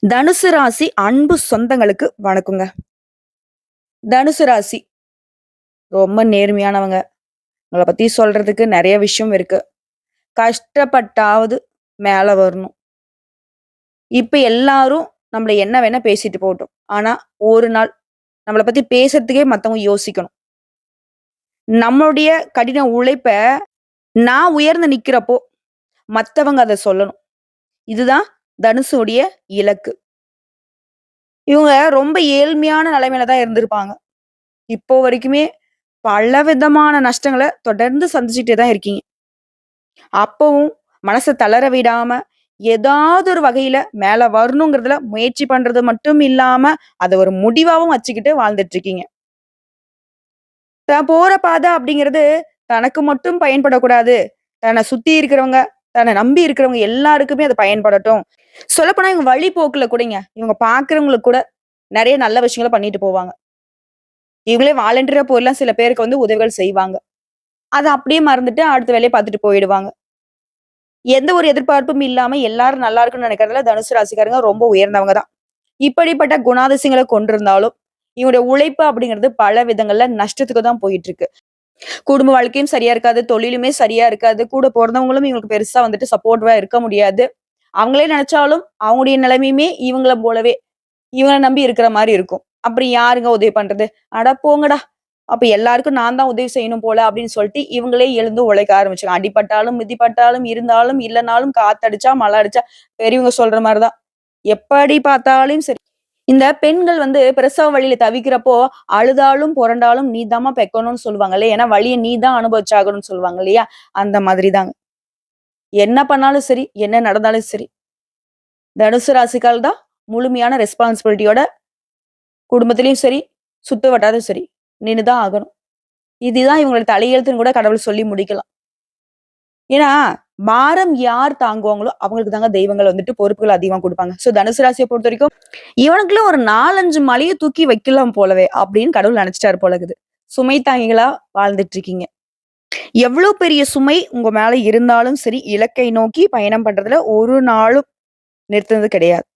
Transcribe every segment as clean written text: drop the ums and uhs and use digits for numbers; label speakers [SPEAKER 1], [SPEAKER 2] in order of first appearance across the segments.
[SPEAKER 1] தனுசு ராசி அன்பு சொந்தங்களுக்கு வணக்கங்க. தனுசு ராசி ரொம்ப நேர்மையானவங்க. உங்கள பத்தி சொல்றதுக்கு நெறைய விஷயம் இருக்கு. கஷ்டப்பட்டாவது மேல வரணும். இப்ப எல்லாரும் நம்மள என்ன வேணா பேசிட்டு போகட்டும். ஆனா, ஒரு நாள் நம்மள பத்தி பேசுறதுக்கே மத்தவங்க யோசிக்கணும். நம்மளுடைய கடின உழைப்ப நான் உயர்ந்து நிக்கிறப்போ, மத்தவங்க அத சொல்லணும். இதுதான் தனுஷுடைய இலக்கு. இவங்க ரொம்ப ஏழ்மையான நிலைமையில தான் இருந்திருப்பாங்க. இப்போ வரைக்குமே பலவிதமான நஷ்டங்கள தொடர்ந்து சந்திச்சுட்டே தான் இருக்கீங்க. அப்பவும் மனச தளர விடாம, ஏதாவது ஒரு வகையில மேல வரணுங்கிறதுல முயற்சி பண்றது மட்டும் இல்லாம, அத ஒரு முடிவாவும் வச்சுக்கிட்டு வாழ்ந்துட்டு இருக்கீங்க. தான் போற பாதை அப்படிங்கிறது தனக்கு மட்டும் பயன்படக்கூடாது. தன்ன சுத்தி இருக்கிறவங்க, தன்ன நம்பி இருக்கிறவங்க எல்லாருக்குமே அது பயன்படட்டும். சொல்லப்போனா இவங்க வழிப்போக்குல கூடங்க, இவங்க பார்க்கிறவங்களுக்கு கூட நெறைய நல்ல விஷயங்கள பண்ணிட்டு போவாங்க. இவங்களே வாலண்டியரா போய்லாம் சில பேருக்கு வந்து உதவிகள் செய்வாங்க. அத அப்படியே மறந்துட்டு அடுத்த வேலைய பார்த்துட்டு போயிடுவாங்க. எந்த ஒரு எதிர்பார்ப்பும் இல்லாம எல்லாரும் நல்லா இருக்கணும்னு நினைக்கிறதுல தனுசு ராசிக்காரங்க ரொம்ப உயர்ந்தவங்க தான். இப்படிப்பட்ட குணாதிசயங்கள கொண்டிருந்தாலும், இவங்களுடைய உழைப்பு அப்படிங்கிறது பல விதங்கள்ல நஷ்டத்துக்கு தான் போயிட்டு இருக்கு. குடும்ப வாழ்க்கையும் சரியா இருக்காது, தொழிலுமே சரியா இருக்காது. கூட பொறந்தவங்களும் இவங்களுக்கு பெருசா வந்துட்டு சப்போர்ட்டிவா இருக்க முடியாது. அவங்களே நினைச்சாலும் அவங்களுடைய நிலைமையுமே இவங்கள போலவே, இவங்கள நம்பி இருக்கிற மாரி இருக்கும். அப்புறம் யாருங்க உதவி பண்றது? அட போங்கடா! அப்ப எல்லாருக்கும் நான் தான் உதவி செய்யணும் போல அப்படின்னு சொல்லிட்டு இவங்களே எழுந்து உழைக்க ஆரம்பிச்சாங்க. அடிபட்டாலும், மிதிப்பட்டாலும், இருந்தாலும், இல்லனாலும், காத்தடிச்சா, மழை அடிச்சா, பெரியவங்க சொல்ற மாரி தான். எப்படி பார்த்தாலும் சரி. இந்த பெண்கள் வந்து பிரசவ வலியில தவிக்கிறப்போ, அழுதாலும், புரண்டாலும் நீ தாம்மா பெக்கணும்னு சொல்லுவாங்கல்ல. ஏன்னா வலிய நீ தான் அனுபவிச்சாகணும்னு சொல்லுவாங்க இல்லையா? அந்த மாதிரி தாங்க. என்ன பண்ணாலும் சரி, என்ன நடந்தாலும் சரி, தனுசு ராசிக்கால் தான் முழுமையான ரெஸ்பான்சிபிலிட்டியோட குடும்பத்திலயும் சரி, சுத்து வட்டாரத்திலும் சரி, நின்னு தான் ஆகணும். இதுதான் இவங்களோட தலையெழுத்துன்னு கூட கடவுள் சொல்லி முடிக்கலாம். ஏன்னா, பாரம் யார் தாங்குவாங்களோ, அவங்களுக்கு தாங்க தெய்வங்கள் வந்துட்டு பொறுப்புகள் அதிகமா குடுப்பாங்க. சோ தனுசு ராசிய பொறுத்தவரைக்கும், இவனுக்குள்ள ஒரு 4, 5 மலைய தூக்கி வைக்கலாம் போலவே, அப்படின்னு கடவுள் நெனச்சுட்டாரு போல இருக்குது. சுமை தாங்கிகளா வாழ்ந்துட்டு இருக்கீங்க. எவ்ளோ பெரிய சுமை உங்க மேல இருந்தாலும் சரி, இலக்கை நோக்கி பயணம் பண்றதுல ஒரு நாளும் நிறுத்துனது கிடையாது.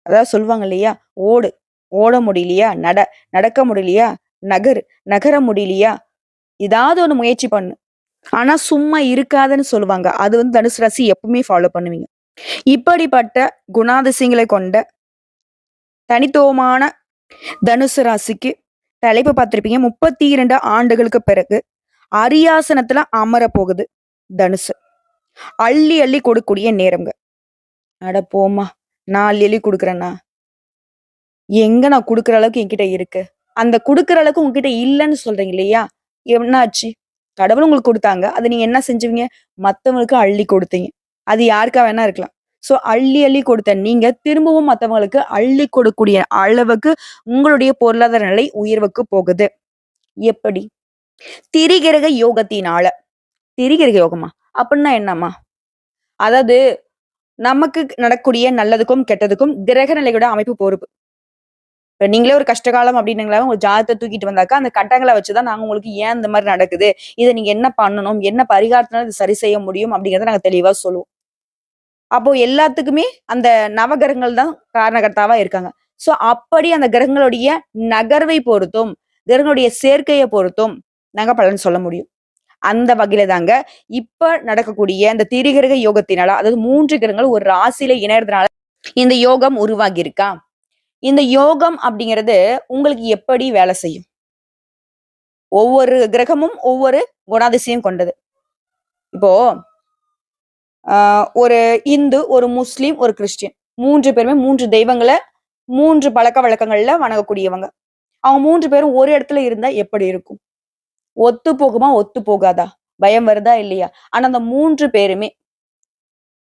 [SPEAKER 1] அதாவது சொல்லுவாங்க இல்லையா? ஓடு, ஓட முடியலையா? நட, நடக்க முடியலையா? நகரு, நகர முடியலையா? ஏதாவது ஒண்ணு முயற்சி பண்ணு. ஆனா சும்மா இருக்காதன்னு சொல்லுவாங்க. அது வந்து தனுசு ராசி எப்பவுமே ஃபாலோ பண்ணுவீங்க. இப்படிப்பட்ட குணாதிசயங்களை கொண்ட தனித்துவமான தனுசு ராசிக்கு தலைப்பு பார்த்திருப்பீங்க. 32 ஆண்டுகளுக்கு பிறகு அரியாசனத்துல அமரப் போகுது தனுசு. அள்ளி அள்ளி கொடுக்கக்கூடிய நேரம்ங்க. அட போம்மா! நான் அள்ளி அள்ளி குடுக்குறேனா? எங்க நான் குடுக்குற அளவுக்கு என்கிட்ட இருக்கு. அந்த குடுக்குற அளவுக்கு உங்ககிட்ட இல்லன்னு சொல்றீங்க இல்லையா? என்னாச்சு? கடவுள் உங்களுக்கு குடுத்தாங்க. அத நீங்க என்ன செஞ்சீங்க? மத்தவங்களுக்கு அள்ளி கொடுத்தீங்க. அது யாருக்கா வேணா இருக்கலாம். சோ அள்ளி அள்ளி கொடுத்த நீங்க திரும்பவும் மத்தவங்களுக்கு அள்ளி கொடுக்கக்கூடிய அளவுக்கு உங்களுடைய பொருளாதார நிலை உயர்வுக்கு போகுது. எப்படி? திரிகிரக யோகத்தினால. திரிகிரக யோகமா? அப்டின்னா என்னம்மா? அதாவது நமக்கு நடக்கக்கூடிய நல்லதுக்கும், கெட்டதுக்கும் கிரக நிலையோட அமைப்பு பொறுப்பு. இப்ப நீங்களே ஒரு கஷ்டகாலம் அப்டின்னீங்களா, உங்க ஜாதகத்த தூக்கிட்டு வந்தாக்கா, அந்த கட்டங்கள வச்சு தான் நாங்க உங்களுக்கு ஏன் இந்த மாரி நடக்குது? இத நீங்க என்ன பண்ணணும்? என்ன பரிகாரத்தினால இத சரி செய்ய முடியும்? அப்டிங்கிறத நாங்க தெளிவா சொல்லுவோம். அப்போ எல்லாத்துக்குமே அந்த நவகிரகங்கள் தான் காரணகர்த்தாவா இருக்காங்க. சோ அப்படி அந்த கிரகங்களுடைய நகர்வை பொறுத்தும், கிரகங்களுடைய சேர்க்கைய பொறுத்தும் நாங்க பலன் சொல்ல முடியும். அந்த வகையில தாங்க இப்ப நடக்கக்கூடிய இந்த திரிகிரக யோகத்தினால, அதாவது 3 கிரகங்கள் ஒரு ராசியில இணையறதுனால இந்த யோகம் உருவாகி இருக்கா? இந்த யோகம் அப்படிங்கிறது உங்களுக்கு எப்படி வேலை செய்யும்? ஒவ்வொரு கிரகமும் ஒவ்வொரு குணாதிசயம் கொண்டது. இப்போ அ ஒரு இந்து, ஒரு முஸ்லீம், ஒரு கிறிஸ்டியன் 3 பேருமே 3 தெய்வங்கள 3 பழக்கவழக்கங்கள்ல வணங்கக்கூடியவங்க. அவங்க 3 பேரும் ஒரு இடத்துல இருந்தா எப்படி இருக்கும்? ஒத்து போகுமா? ஒத்து போகாதா? பயம் வருதா? இல்லையா? ஆனா அந்த 3 பேருமே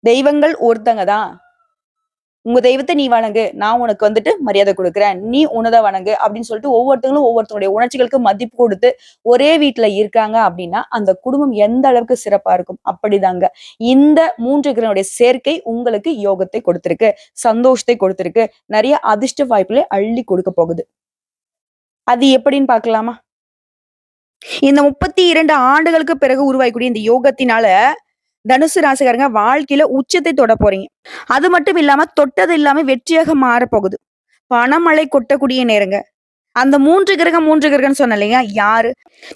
[SPEAKER 1] தெய்வங்கள் ஒருத்தங்க தான். உங்க தெய்வத்த நீ வணங்கு. நான் உனக்கு வந்துட்டு மரியாதை குடுக்குறேன். நீ உன்னத வணங்கு அப்படின்னு சொல்லிட்டு ஒவ்வொருத்தங்களும் ஒவ்வொருத்தருடைய உணர்ச்சிகளுக்கு மதிப்பு குடுத்து ஒரே வீட்ல இருக்காங்க அப்படின்னா, அந்த குடும்பம் எந்த அளவுக்கு சிறப்பா இருக்கும். அப்படிதாங்க. இந்த 3 கிரகங்களுடைய சேர்க்கை உங்களுக்கு யோகத்தை கொடுத்திருக்கு. சந்தோஷத்தை கொடுத்திருக்கு. நெறைய அதிர்ஷ்ட வாய்ப்புகளை அள்ளி கொடுக்க போகுது. அது எப்படின்னு பார்க்கலாமா? இந்த 32 ஆண்டுகளுக்கு பிறகு உருவாகக்கூடிய இந்த யோகத்தினால தனுசு ராசிக்காரங்க வாழ்க்கையில உச்சத்தை தொட போறீங்க. அது மட்டும் இல்லாம தொட்டது எல்லாமே வெற்றியாக மாறப்போகுது. பணமழை கொட்டக்கூடிய நேரங்க. அந்த 3 கிரகம்ன்னு சொன்னேன் இல்லையா? யாரு?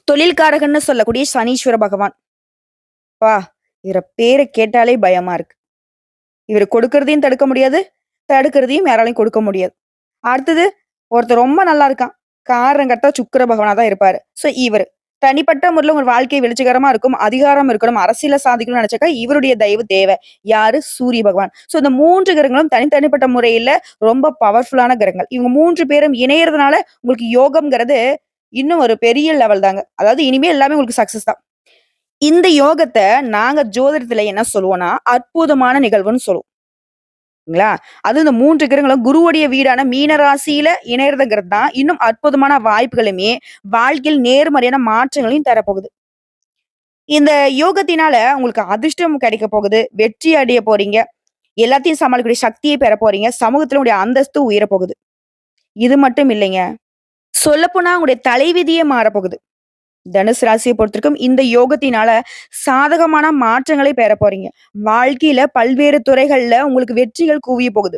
[SPEAKER 1] தொழில்காரகன்னு சொல்லக்கூடிய சனீஸ்வர பகவான். அப்பா! இவர பேர கேட்டாலே பயமா இருக்கு. இவரு கொடுக்கிறதையும் தடுக்க முடியாது. தடுக்கிறதையும் யாராலயும் கொடுக்க முடியாது. அடுத்தது ஒருத்தர் ரொம்ப நல்லா இருக்கான். காரணங்கர்த்தா சுக்கிர பகவானா தான் இருப்பாரு. இவரு. தனிப்பட்ட முறையில உங்க வாழ்க்கை வெளிச்சகரமா இருக்கும். அதிகாரம் இருக்கணும். அரசியல சாதிக்கணும்னு நெனச்சாக்கா, இவருடைய தயவு தேவை. யாரு? சூரிய பகவான். இந்த 3 கிரகங்களும் தனிப்பட்ட முறையில ரொம்ப பவர்ஃபுல்லான கிரகங்கள். இவங்க 3 பேரும் இணையறதுனால உங்களுக்கு யோகம்ங்கிறது இன்னும் ஒரு பெரிய லெவல் தாங்க. அதாவது இனிமே எல்லாமே உங்களுக்கு சக்சஸ் தான். இந்த யோகத்த நாங்க ஜோதிடத்துல என்ன சொல்லுவோம்னா, அற்புதமான நிகழ்வுன்னு சொல்லுவோம். ங்களா? அதுவும் இந்த 3 கிரகங்களும் குருவுடைய வீடான மீன ராசியில இணையறதுங்கிறது தான் இன்னும் அற்புதமான வாய்ப்புகளுமே, வாழ்க்கையில் நேர்மறையான மாற்றங்களையும் தரப்போகுது. இந்த யோகத்தினால உங்களுக்கு அதிர்ஷ்டம் கிடைக்க போகுது. வெற்றி அடைய போறீங்க. எல்லாத்தையும் சமாளிக்கக்கூடிய சக்தியை பெற போறீங்க. சமூகத்துல உங்களுடைய அந்தஸ்து உயரப் போகுது. இது மட்டும் இல்லைங்க. சொல்லப்போனா உங்களுடைய தலைவிதியே மாறப்போகுது. தனுசு ராசியை பொறுத்தவரைக்கும் இந்த யோகத்தினால சாதகமான மாற்றங்களை பெற போறீங்க. வாழ்க்கையில பல்வேறு துறைகள்ல உங்களுக்கு வெற்றிகள் குவிய போகுது.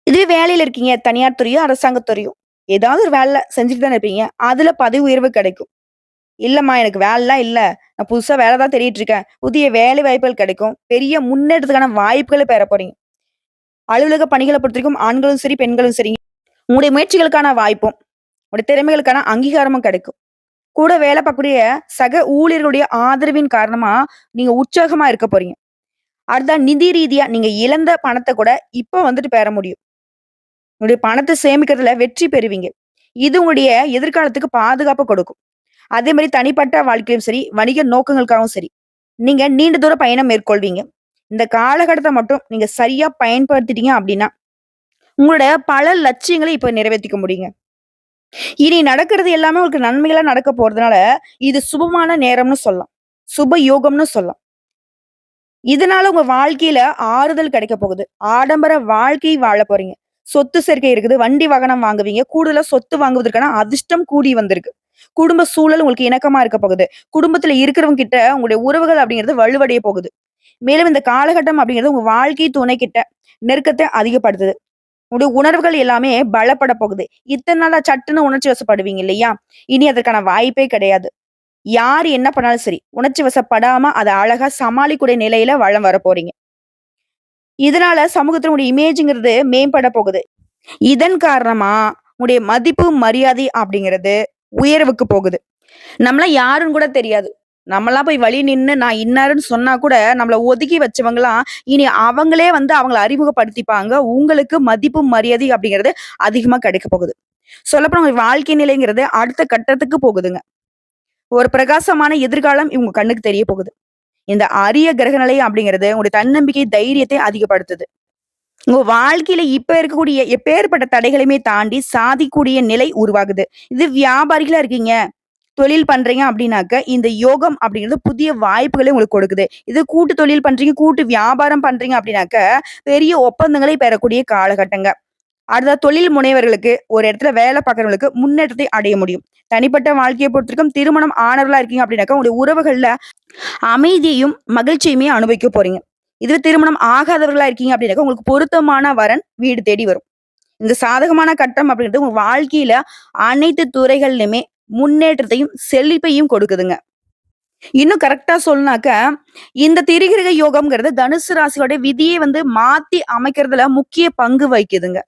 [SPEAKER 1] இதுவே வேலையில இருக்கீங்க. தனியார் துறையோ, அரசாங்கத் துறையோ. ஏதாவது ஒரு வேலை செஞ்சுட்டு தானே இருப்பீங்க. அதுல பதவி உயர்வு கிடைக்கும். இல்லம்மா எனக்கு வேலைலாம் இல்ல. நான் புதுசா வேலை தான் தேடிட்டு இருக்கேன். புதிய வேலை வாய்ப்புகள் கிடைக்கும். பெரிய முன்னேற்றத்துக்கான வாய்ப்புகள பெற போறீங்க. அலுவலக பணிகள பொறுத்தவரைக்கும் ஆண்களும் சரி, பெண்களும் சரி. உங்களுடைய முயற்சிகளுக்கான வாய்ப்பும், உங்களுடைய திறமைகளுக்கான அங்கீகாரமும் கிடைக்கும். கூட வேலை பார்க்கக்கூடிய சக ஊழியர்களுடைய ஆதரவின் காரணமா நீங்க உற்சாகமா இருக்க போறீங்க. அடுத்தா நிதி ரீதியா நீங்க இழந்த பணத்த கூட இப்ப வந்துட்டு பெற முடியும். உங்களுடைய பணத்த சேமிக்கிறதுல வெற்றி பெறுவீங்க. இது உங்களுடைய எதிர்காலத்துக்கு பாதுகாப்பு கொடுக்கும். அதே மாரி தனிப்பட்ட வாழ்க்கையிலும் சரி, வணிக நோக்கங்களுக்காகவும் சரி, நீங்க நீண்ட தூர பயணம் மேற்கொள்வீங்க. இந்த காலகட்டத்த மட்டும் நீங்க சரியா பயன்படுத்திட்டீங்க அப்டின்னா, உங்களோட பல லட்சியங்கள இப்ப நிறைவேத்திக்க முடியுங்க. இனி நடக்கிறது எல்லாமே உங்களுக்கு நன்மைகளா நடக்க போறதுனால, இது சுபமான நேரம்னு சொல்லலாம். சுப யோகம்னு சொல்லலாம். இதனால உங்க வாழ்க்கையில ஆறுதல் கிடைக்க போகுது. ஆடம்பர வாழ்க்கை வாழப் போறீங்க. சொத்து சேர்க்கை இருக்குது. வண்டி வாகனம் வாங்குவீங்க. கூடுதலா சொத்து வாங்குவதற்கான அதிர்ஷ்டம் கூடி வந்திருக்கு. குடும்ப சூழல் உங்களுக்கு இணக்கமா இருக்க போகுது. குடும்பத்துல இருக்கிறவங்க கிட்ட உங்களுடைய உறவுகள் அப்படிங்கிறது வலுவடைய போகுது. மேலும் இந்த காலகட்டம் அப்படிங்கிறது உங்க வாழ்க்கை துணை கிட்ட நெருக்கத்தை அதிகப்படுத்துது. உங்களுடைய உணர்வுகள் எல்லாமே பலப்பட போகுது. இத்தன நாளா சட்டுன்னு உணர்ச்சி வசப்படுவீங்க இல்லையா? இனி அதற்கான வாய்ப்பே கிடையாது. யார் என்ன பண்ணாலும் சரி, உணர்ச்சி வசப்படாம அத அழகா சமாளிக்கக்கூடிய நிலையில வலம் வரப் போறீங்க. இதனால சமூகத்துல உங்களுடைய இமேஜ்ங்கிறது மேம்பட போகுது. இதன் காரணமா உங்களுடைய மதிப்பு, மரியாதை அப்படிங்கிறது உயர்வுக்கு போகுது. நம்மள யாருன்னு கூட தெரியாது. நம்மலாம் போய் வழி நின்னு நான் இன்னாருன்னு சொன்னா கூட நம்மள ஒதுக்கி வச்சவங்கலாம், இனி அவங்களே வந்து அவங்கள அறிமுகப்படுத்திப்பாங்க. உங்களுக்கு மதிப்பு, மரியாதை அப்படிங்கிறது அதிகமா கிடைக்க போகுது. சொல்லப்போனா உங்க வாழ்க்கை நிலைங்கிறது அடுத்த கட்டத்துக்கு போகுதுங்க. ஒரு பிரகாசமான எதிர்காலம் இவங்க கண்ணுக்கு தெரிய போகுது. இந்த அரிய கிரகநிலை அப்படிங்கிறது உங்களுடைய தன்னம்பிக்கை, தைரியத்தை அதிகப்படுத்துது. உங்க வாழ்க்கையில இப்ப இருக்கக்கூடிய எப்பேர்ப்பட்ட தடைகளையுமே தாண்டி சாதிக்கக்கூடிய நிலை உருவாகுது. இது வியாபாரிகளா இருக்கீங்க, தொழில் பண்றீங்க அப்படின்னாக்க, இந்த யோகம் அப்படிங்கிறது புதிய வாய்ப்புகளை உங்களுக்கு கொடுக்குது. இது கூட்டு தொழில் பண்றீங்க, கூட்டு வியாபாரம் பண்றீங்க அப்படின்னாக்க, பெரிய ஒப்பந்தங்களை பெறக்கூடிய காலகட்டங்க. அடுத்தது தொழில் முனைவர்களுக்கு, ஒரு இடத்துல வேலை பார்க்கிறவங்களுக்கு முன்னேற்றத்தை அடைய முடியும். தனிப்பட்ட வாழ்க்கைய பொறுத்தவரைக்கும் திருமணம் ஆனவர்களா இருக்கீங்க அப்படின்னாக்கா, உங்களுடைய உறவுகள்ல அமைதியையும், மகிழ்ச்சியுமே அனுபவிக்க போறீங்க. இதுவே திருமணம் ஆகாதவர்களா இருக்கீங்க அப்படின்னாக்கா, உங்களுக்கு பொருத்தமான வரன் வீடு தேடி வரும். இந்த சாதகமான கட்டம் அப்படின்றது உங்க வாழ்க்கையில அனைத்து துறைகள்லயுமே முன்னேற்றத்தையும், செழிப்பையும் கொடுக்குதுங்க. இன்னும் கரெக்ட்டா சொல்லணும்னாக்க, இந்த திரிகிரக யோகம்ங்கிறது தனுசு ராசியோட விதியை வந்து மாத்தி அமைக்கிறதுல முக்கிய பங்கு வகிக்குதுங்க.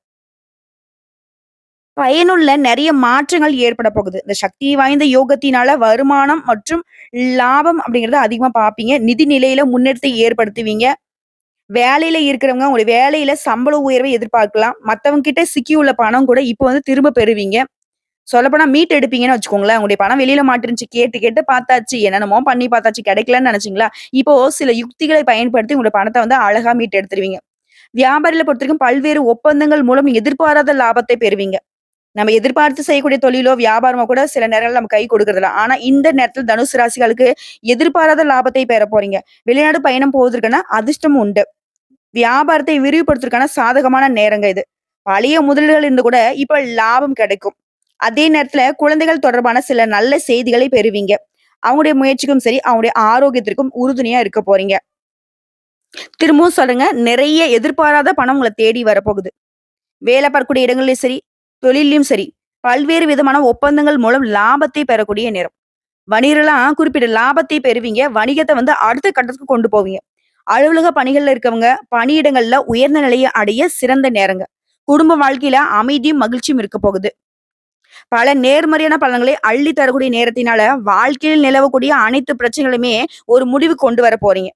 [SPEAKER 1] பயனுள்ள நெறைய மாற்றங்கள் ஏற்பட போகுது. இந்த சக்தி வாய்ந்த யோகத்தினால வருமானம் மற்றும் லாபம் அப்படிங்கிறத அதிகமா பார்ப்பீங்க. நிதி நிலையில முன்னேற்றத்தை ஏற்படுத்துவீங்க. வேலையில இருக்கிறவங்க உங்களுடைய வேலையில சம்பள உயர்வை எதிர்பார்க்கலாம். மத்தவங்க கிட்ட சிக்கியுள்ள பணம் கூட இப்ப வந்து திரும்ப பெறுவீங்க. சொல்லப்போனா மீட் எடுப்பீங்கன்னு வச்சுக்கோங்களேன். உங்களுடைய பணம் வெளியில மாட்டிருந்துச்சு. கேட்டு கேட்டு பார்த்தாச்சு. என்னென்னமோ பண்ணி பார்த்தாச்சு. கிடைக்கலன்னு நெனச்சீங்களா? இப்போ சில யுக்திகளை பயன்படுத்தி உங்களுடைய பணத்த வந்து அழகா மீட்டு எடுத்துருவீங்க. வியாபாரிகள பொறுத்தவரைக்கும் பல்வேறு ஒப்பந்தங்கள் மூலம் எதிர்பாராத லாபத்தை பெறுவீங்க. நம்ம எதிர்பார்த்து செய்யக்கூடிய தொழிலோ, வியாபாரமோ கூட சில நேரங்கள்ல நம்ம கை கொடுக்கறதில்ல. ஆனா, இந்த நேரத்துல தனுசு ராசிகளுக்கு எதிர்பாராத லாபத்தை பெற போறீங்க. வெளிநாடு பயணம் போவதற்கான அதிர்ஷ்டம் உண்டு. வியாபாரத்தை விரிவுபடுத்துறதுக்கான சாதகமான நேரங்க இது. பழைய முதலீடுகள் இருந்து கூட இப்ப லாபம் கிடைக்கும். அதே நேரத்துல குழந்தைகள் தொடர்பான சில நல்ல செய்திகளை பெறுவீங்க. அவங்களுடைய முயற்சிக்கும் சரி, அவங்களுடைய ஆரோக்கியத்திற்கும் உறுதுணையா இருக்க போறீங்க. திரும்பவும் சொல்றேங்க, நிறைய எதிர்பாராத பணம் உங்கள தேடி வரப்போகுது. வேலை பார்க்கக்கூடிய இடங்கள்லயும் சரி, தொழில்லயும் சரி, பல்வேறு விதமான ஒப்பந்தங்கள் மூலம் லாபத்தை பெறக்கூடிய நேரம். வணிகர்லாம் குறிப்பிட்ட லாபத்தை பெறுவீங்க. வணிகத்த அடுத்த கட்டத்துக்கு கொண்டு போவீங்க. அலுவலக பணிகள்ல இருக்கவங்க, பணியிடங்கள்ல உயர்ந்த நிலைய அடைய சிறந்த நேரங்க. குடும்ப வாழ்க்கையில அமைதியும், மகிழ்ச்சியும் இருக்க போகுது. பல நேர்மறையான பலன்களை அள்ளி தரக்கூடிய நேரத்தினால, வாழ்க்கையில் நிலவக்கூடிய அனைத்து பிரச்சனைகளுமே ஒரு முடிவுக்கு கொண்டு வர போறீங்க.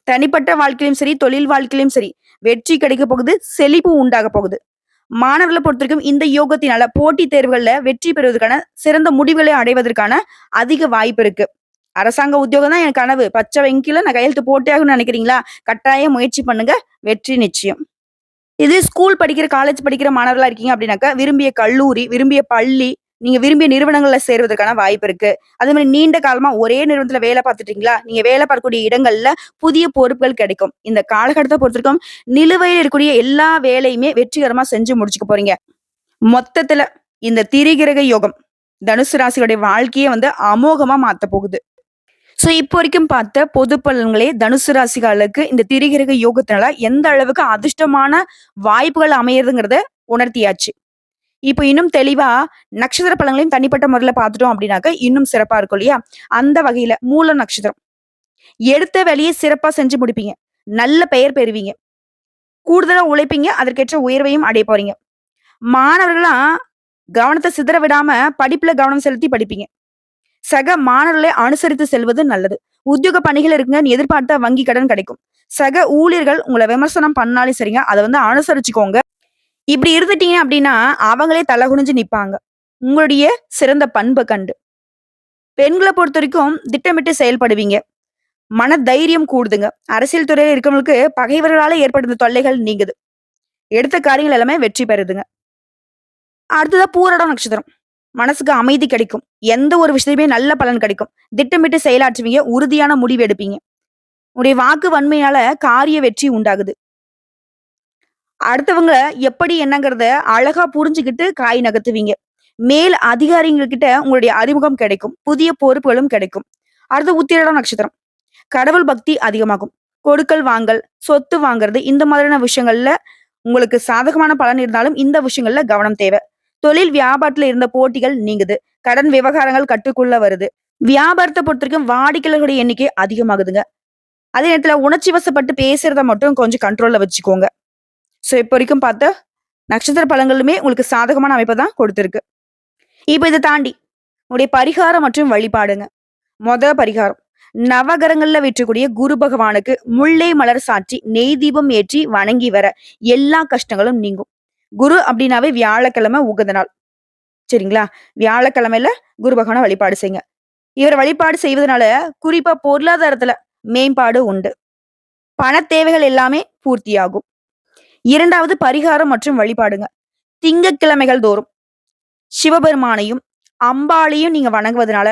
[SPEAKER 1] தனிப்பட்ட வாழ்க்கையிலும் சரி, தொழில் வாழ்க்கையிலும் சரி, வெற்றி கிடைக்க போகுது, செழிப்பு உண்டாக போகுது. மாணவர்கள பொறுத்தவரைக்கும் இந்த யோகத்தினால போட்டித் தேர்வுகள்ல வெற்றி பெறுவதற்கான சிறந்த முடிவுகளை அடைவதற்கான அதிக வாய்ப்பு இருக்கு. அரசாங்க உத்தியோகம் தான் என் கனவு. பச்சை வெங்கில நான் கையெழுத்து போட்டே ஆகணும்னு நினைக்கிறீங்களா? கட்டாயம் முயற்சி பண்ணுங்க. வெற்றி நிச்சயம். இது ஸ்கூல் படிக்கிற, காலேஜ் படிக்கிற மாணவர்களா இருக்கீங்க அப்படின்னாக்கா, விரும்பிய கல்லூரி, விரும்பிய பள்ளி, நீங்க விரும்பிய நிறுவனங்கள்ல சேர்வதற்கான வாய்ப்பு இருக்கு. அதே மாரி நீண்ட காலமா ஒரே நிறுவனத்துல வேலை பார்த்துட்டீங்களா? நீங்க வேலை பார்க்கக்கூடிய இடங்கள்ல புதிய பொறுப்புகள் கிடைக்கும். இந்த காலகட்டத்த பொறுத்தவரைக்கும் நிலுவையில் இருக்கக்கூடிய எல்லா வேலையுமே வெற்றிகரமா செஞ்சு முடிச்சுக்க போறீங்க. மொத்தத்துல இந்த திரிகிரக யோகம் தனுசு ராசியோடைய வாழ்க்கையே அமோகமா மாத்தப் போகுது. இப்போ வரைக்கும் பார்த்த பொது பலன்களே தனுசு ராசிகளுக்கு இந்த திரிகிரக யோகத்தினால எந்த அளவுக்கு அதிர்ஷ்டமான வாய்ப்புகள் அமையறதுங்கிறத உணர்த்தியாச்சு. இப்போ இன்னும் தெளிவா நட்சத்திர பலன்களையும் தனிப்பட்ட முறையில பார்த்துட்டோம் அப்படின்னாக்க, இன்னும் சிறப்பா இருக்கும் இல்லையா? அந்த வகையில மூல நட்சத்திரம். எடுத்த வேலையை சிறப்பா செஞ்சு முடிப்பீங்க. நல்ல பெயர் பெறுவீங்க. கூடுதலா உழைப்பீங்க. அதற்கேற்ற உயர்வையும் அடைய போறீங்க. மாணவர்கள்லாம் கவனத்த சிதற விடாம படிப்புல கவனம் செலுத்தி படிப்பீங்க. சக மாணவர்களை அனுசரித்து செல்வது நல்லது. உத்தியோக பணிகள் இருக்குங்கன்னு எதிர்பார்த்த வங்கி கடன் கிடைக்கும். சக ஊழியர்கள் உங்கள விமர்சனம் பண்ணாலும் சரிங்க, அத அனுசரிச்சுக்கோங்க. இப்படி இருந்துட்டீங்க அப்படின்னா, அவங்களே தல குனிஞ்சு நிப்பாங்க. உங்களுடைய சிறந்த பண்ப கண்டு. பெண்கள பொறுத்தவரைக்கும் திட்டமிட்டு செயல்படுவீங்க. மன தைரியம் கூடுதுங்க. அரசியல் துறையில இருக்கவங்களுக்கு பகைவர்களால ஏற்படுத்த தொல்லைகள் நீங்குது. எடுத்த காரியங்கள் எல்லாமே வெற்றி பெறுதுங்க. அடுத்ததா பூரடம் நட்சத்திரம். மனசுக்கு அமைதி கிடைக்கும். எந்த ஒரு விஷயத்தையுமே நல்ல பலன் கிடைக்கும். திட்டமிட்டு செயலாற்றுவீங்க. உறுதியான முடிவு எடுப்பீங்க. உங்களுடைய வாக்கு வன்மையால காரிய வெற்றி உண்டாகுது. அடுத்தவங்க எப்படி என்னங்கிறத அழகா புரிஞ்சுகிட்டு காய் நகர்த்துவீங்க. மேல் அதிகாரிகள் கிட்ட உங்களுடைய அறிமுகம் கிடைக்கும். புதிய பொறுப்புகளும் கிடைக்கும். அடுத்து உத்திராடம் நட்சத்திரம். கடவுள் பக்தி அதிகமாகும். கொடுக்கல் வாங்கல், சொத்து வாங்குறது இந்த மாதிரியான விஷயங்கள்ல உங்களுக்கு சாதகமான பலன் இருந்தாலும் இந்த விஷயங்கள்ல கவனம் தேவை. தொழில் வியாபாரத்துல இருந்த போட்டிகள் நீங்குது. கடன் விவகாரங்கள் கட்டுக்குள்ள வருது. வியாபாரத்தை பொறுத்தவரைக்கும் வாடிக்கையாளர்களுடைய எண்ணிக்கை அதிகமாகுதுங்க. அதே நேரத்துல உணர்ச்சி வசப்பட்டு பேசுறத மட்டும் கொஞ்சம் கண்ட்ரோல்ல வச்சுக்கோங்க. இப்போ வரைக்கும் பார்த்த நட்சத்திர பலன்களுமே உங்களுக்கு சாதகமான அமைப்பை தான் கொடுத்திருக்கு. இப்போ இதை தாண்டி உங்களுடைய பரிகாரம் மற்றும் வழிபாடுங்க. பரிகாரம் நவகரங்கள்ல வீற்றக்கூடிய குரு பகவானுக்கு முல்லை மலர் சாற்றி நெய் தீபம் ஏற்றி வணங்கி வர எல்லா கஷ்டங்களும் நீங்கும். குரு அப்படின்னாவே வியாழக்கிழமை உகந்த நாள். சரிங்களா? வியாழக்கிழமையில குரு பகவானை வழிபாடு செய்யுங்க. இவர் வழிபாடு செய்வதனால குறிப்பா பொருளாதாரத்துல மேம்பாடு உண்டு. பண தேவைகள் எல்லாமே பூர்த்தியாகும். இரண்டாவது பரிகாரம் மற்றும் வழிபாடுங்க. திங்கட்கிழமைகள் தோறும் சிவபெருமானையும் அம்பாளையும் நீங்க வணங்குவதனால,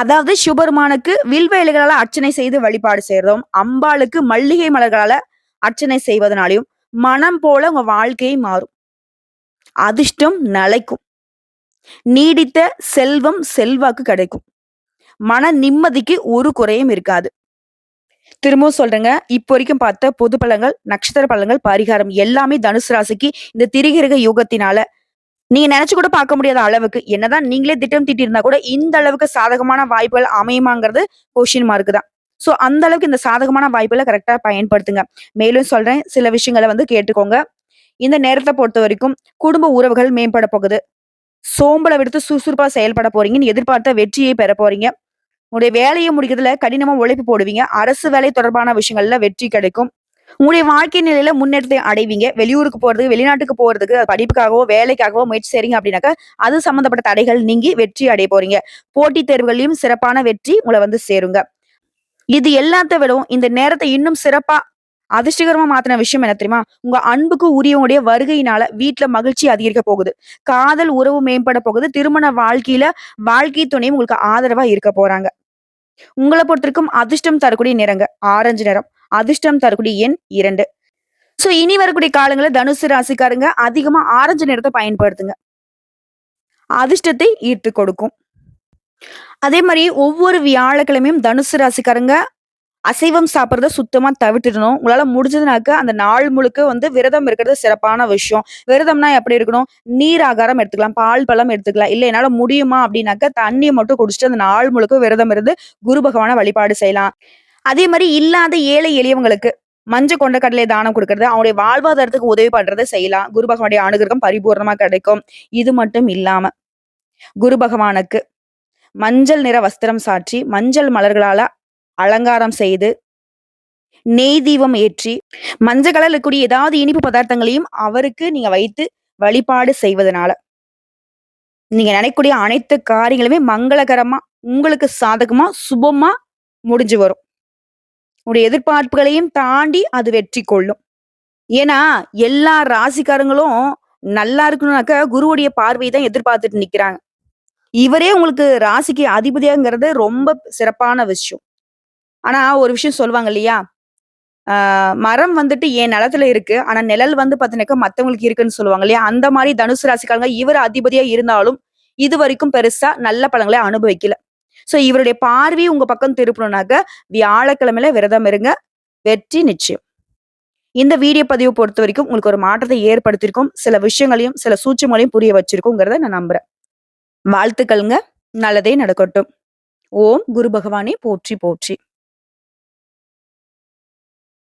[SPEAKER 1] அதாவது சிவபெருமானுக்கு வில்வ இலைகளால அர்ச்சனை செய்து வழிபாடு செய்யறதும், அம்பாளுக்கு மல்லிகை மலர்களால அர்ச்சனை செய்வதனாலையும் மனம் போல உங்க வாழ்க்கை மாறும். அதிர்ஷ்டம் நிலைக்கும். நீடித்த செல்வம் செல்வாக்கு கிடைக்கும். மன நிம்மதிக்கு ஒரு குறையும் இருக்காது. திரும்பவும் சொல்றேங்க. இப்போ வரைக்கும் பார்த்த பொது பலன்கள், நட்சத்திர பலன்கள், பரிகாரம் எல்லாமே தனுசு ராசிக்கு இந்த திரிகிரக யோகத்தினால நீங்க நினைச்சு கூட பார்க்க முடியாத அளவுக்கு, என்னதான் நீங்களே திட்டம் தீட்டியிருந்தா கூட இந்த அளவுக்கு சாதகமான வாய்ப்புகள் அமையுமாங்கிறது கொஸ்டின் மார்க் தான். அந்த அளவுக்கு இந்த சாதகமான வாய்ப்புகளை கரெக்டா பயன்படுத்துங்க. மேலும் சொல்றேன், சில விஷயங்களை கேட்டுக்கோங்க. இந்த நேரத்தை பொறுத்த வரைக்கும் குடும்ப உறவுகள் மேம்பட போகுது. சோம்பலை விடுத்து சுறுசுறுப்பா செயல்பட போறீங்கன்னு எதிர்பார்த்த வெற்றியை பெற போறீங்க. உங்களுடைய வேலையை முடிக்கிறதுல கடினமா உழைப்பு போடுவீங்க. அரசு வேலை தொடர்பான விஷயங்கள்ல வெற்றி கிடைக்கும். உங்களுடைய வாழ்க்கை நிலையில முன்னேற்றத்தை அடைவீங்க. வெளியூருக்கு போறதுக்கு, வெளிநாட்டுக்கு போறதுக்கு, படிப்புக்காகவோ, வேலைக்காகவோ முயற்சி செய்றீங்க அப்படின்னாக்கா, அது சம்பந்தப்பட்ட தடைகள் நீங்கி வெற்றி அடைய போறீங்க. போட்டித் தேர்வுகளையும் சிறப்பான வெற்றி உங்கள சேருங்க. இது எல்லாத்த விடவும் இந்த நேரத்தை இன்னும் சிறப்பா அதிர்ஷ்டகரமா மாத்தின விஷயம் என்ன தெரியுமா? உங்க அன்புக்கு உரியவங்களுடைய வருகையினால வீட்ல மகிழ்ச்சி அதிகரிக்க போகுது. காதல் உறவு மேம்பட போகுது. திருமண வாழ்க்கையில வாழ்க்கை துணையும் உங்களுக்கு ஆதரவா இருக்க போறாங்க. உங்கள பொறுத்தவரைக்கும் அதிர்ஷ்டம் தரக்கூடிய நிறங்க ஆரஞ்சு நிறம். அதிர்ஷ்டம் தரக்கூடிய எண் 2. இனி வரக்கூடிய காலங்கள்ல தனுசு ராசிக்காரங்க அதிகமா ஆரஞ்சு நிறத்தை பயன்படுத்துங்க. அதிர்ஷ்டத்தை ஈர்த்து கொடுக்கும். அதே மாதிரி ஒவ்வொரு வியாழக்கிழமையும் தனுசு ராசிக்காரங்க அசைவம் சாப்பிடுறத சுத்தமா தவிர்த்துடணும். உங்களால முடிஞ்சதுனாக்க அந்த நாள் முழுக்க வந்து விரதம் இருக்கிறது சிறப்பான விஷயம். விரதம்னா எப்படி இருக்கணும்? நீர் ஆகாரம் எடுத்துக்கலாம். பால், பழம் எடுத்துக்கலாம். இல்ல என்னால முடியுமா அப்படின்னாக்க தண்ணீய மட்டும் குடிச்சுட்டு அந்த நாள் முழுக்க விரதம் இருந்து குரு பகவான வழிபாடு செய்யலாம். அதே மாரி இல்லாத ஏழை எளியவங்களுக்கு மஞ்ச கொண்ட கடலை தானம் குடுக்கறது, அவங்களுடைய வாழ்வாதாரத்துக்கு உதவி பண்றத செய்யலாம். குரு பகவானுடைய அனுகிரகம் பரிபூரணமா கிடைக்கும். இது மட்டும் இல்லாம, குரு பகவானுக்கு மஞ்சள் நிற வஸ்திரம் சாற்றி, மஞ்சள் மலர்களால அலங்காரம் செய்து, நெய் தீபம் ஏற்றி, மஞ்ச கலர்ல இருக்கக்கூடிய ஏதாவது இனிப்பு பதார்த்தங்களையும் அவருக்கு நீங்க வைத்து வழிபாடு செய்வதனால, நீங்க நினைக்கக்கூடிய அனைத்து காரியங்களுமே மங்களகரமா, உங்களுக்கு சாதகமா, சுபமா முடிஞ்சு வரும். உங்களுடைய எதிர்பார்ப்புகளையும் தாண்டி அது வெற்றி கொள்ளும். ஏன்னா, எல்லா ராசிக்காரங்களும் நல்லா இருக்கணும்னாக்க, குருவுடைய பார்வை தான் எதிர்பார்த்துட்டு நிக்கிறாங்க. இவரே உங்களுக்கு ராசிக்கு அதிபதியாங்கிறது ரொம்ப சிறப்பான விஷயம். ஆனா, ஒரு விஷயம் சொல்லுவாங்க இல்லையா? ஆ மரம் வந்துட்டு என் நிலத்துல இருக்கு. ஆனா, நிழல் வந்து பார்த்தீங்கன்னாக்கா மத்தவங்களுக்கு இருக்குன்னு சொல்லுவாங்க இல்லையா? அந்த மாரி தனுசு ராசிக்காரங்க இவர் அதிபதியா இருந்தாலும், இதுவரைக்கும் பெருசா நல்ல பலன்கள அனுபவிக்கல. ஸோ, இவருடைய பார்வை உங்க பக்கம் திருப்பணும்னாக்க, வியாழக்கிழமையில விரதம் இருங்க. வெற்றி நிச்சயம். இந்த வீடியோ பதிவு பொறுத்தவரைக்கும் உங்களுக்கு ஒரு மாற்றத்தை ஏற்படுத்தியிருக்கும். சில விஷயங்களையும், சில சூட்சுமங்களையும் புரிய வச்சிருக்குங்கிறத நான் நம்புறேன். வாழ்த்துக்கள்ங்க. நல்லதே நடக்கட்டும். ஓம் குரு பகவானே போற்றி போற்றி.